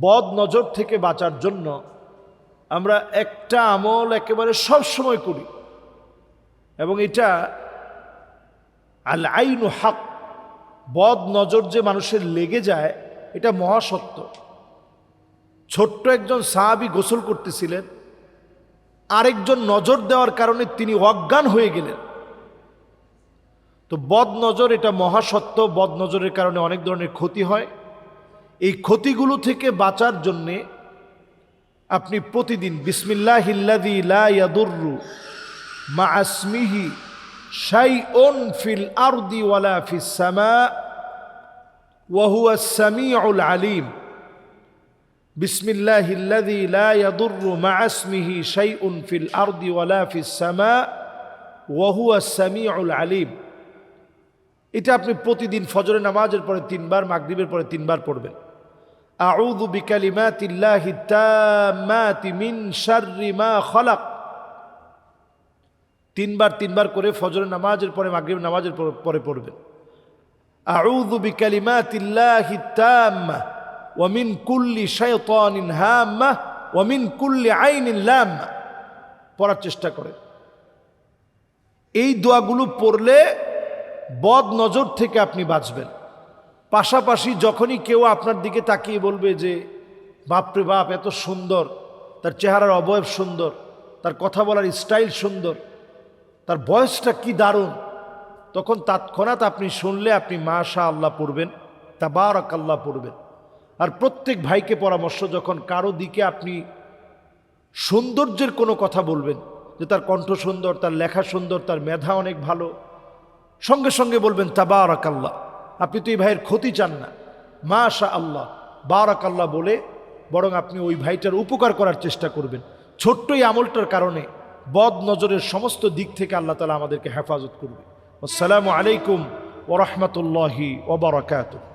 বদ নজর থেকে বাঁচার জন্য আমরা একটা আমল একেবারে সব সময় করি, এবং এটা আল আইনু হক। বদ নজর যে মানুষের লেগে যায় এটা মহাসত্য। ছোট্ট একজন সাহাবী গোসল করতেছিলেন, আরেকজন নজর দেওয়ার কারণে তিনি অজ্ঞান হয়ে গেলেন। তো বদ নজর এটা মহাসত্য। বদ নজরের কারণে অনেক ধরনের ক্ষতি হয়। এই ক্ষতিগুলো থেকে বাঁচার জন্যে আপনি প্রতিদিন বিসমিল্লাহিল্লাযী লা ইয়াদুররু মা ইসমিহি শাইউন ফিল আরদি ওয়ালা ফিস সামা ওয়া হুয়াস সামিউল আলিম। বিসমিল্লাহিল্লাযী লা ইয়াদুররু মা ইসমিহি শাইউন ফিল আরদি ওয়ালা ফিস সামা ওয়া হুয়াস সামিউল আলিম। এটা আপনি প্রতিদিন ফজরের নামাজের পরে 3 বার, মাগরিবের পরে 3 বার পড়বেন। আউযু বিকালিমাতিল্লাহি তাম্মাতি মিন শাররি মা খালাক। 3 বার করে ফজরের নামাজের পরে, মাগরিবের নামাজের পরে পড়বেন। আউযু বিকালিমাতিল্লাহি তাম্মা ওয়া মিন কুল্লি শাইতানিন হাম্মা ওয়া মিন কুল্লি আইনিন লাম্মা। পড়ার চেষ্টা করেন। এই দোয়াগুলো পড়লে বদ নজর থেকে আপনি বাঁচবেন। পাশাপাশি যখনই কেউ আপনার দিকে তাকিয়ে বলবে যে বাপরে বাপ এত সুন্দর, তার চেহারার অবয়ব সুন্দর, তার কথা বলার স্টাইল সুন্দর, তার বয়সটা কি দারুণ, তখন তৎক্ষণাৎ আপনি শুনলে আপনি মাশা আল্লাহ পড়বেন, তাবারাকাল্লাহ পড়বেন। আর প্রত্যেক ভাইকে পরামর্শ, যখন কারো দিকে আপনি সৌন্দর্যের কোনো কথা বলবেন, যে তার কণ্ঠ সুন্দর, তার লেখা সুন্দর, তার মেধা অনেক ভালো, সঙ্গে সঙ্গে বলবেন তাবারাকাল্লাহ। আপনি তো এই ভাইয়ের ক্ষতি চান না, মাশা আল্লাহ বারাকাল্লাহ বলে বরং আপনি ওই ভাইটার উপকার করার চেষ্টা করবেন। ছোট্ট এই আমলটার কারণে বদ নজরের সমস্ত দিক থেকে আল্লাহ তাআলা আমাদেরকে হেফাজত করবে। আসসালামু আলাইকুম ওয়া রাহমাতুল্লাহি ওয়া বারাকাতুহু।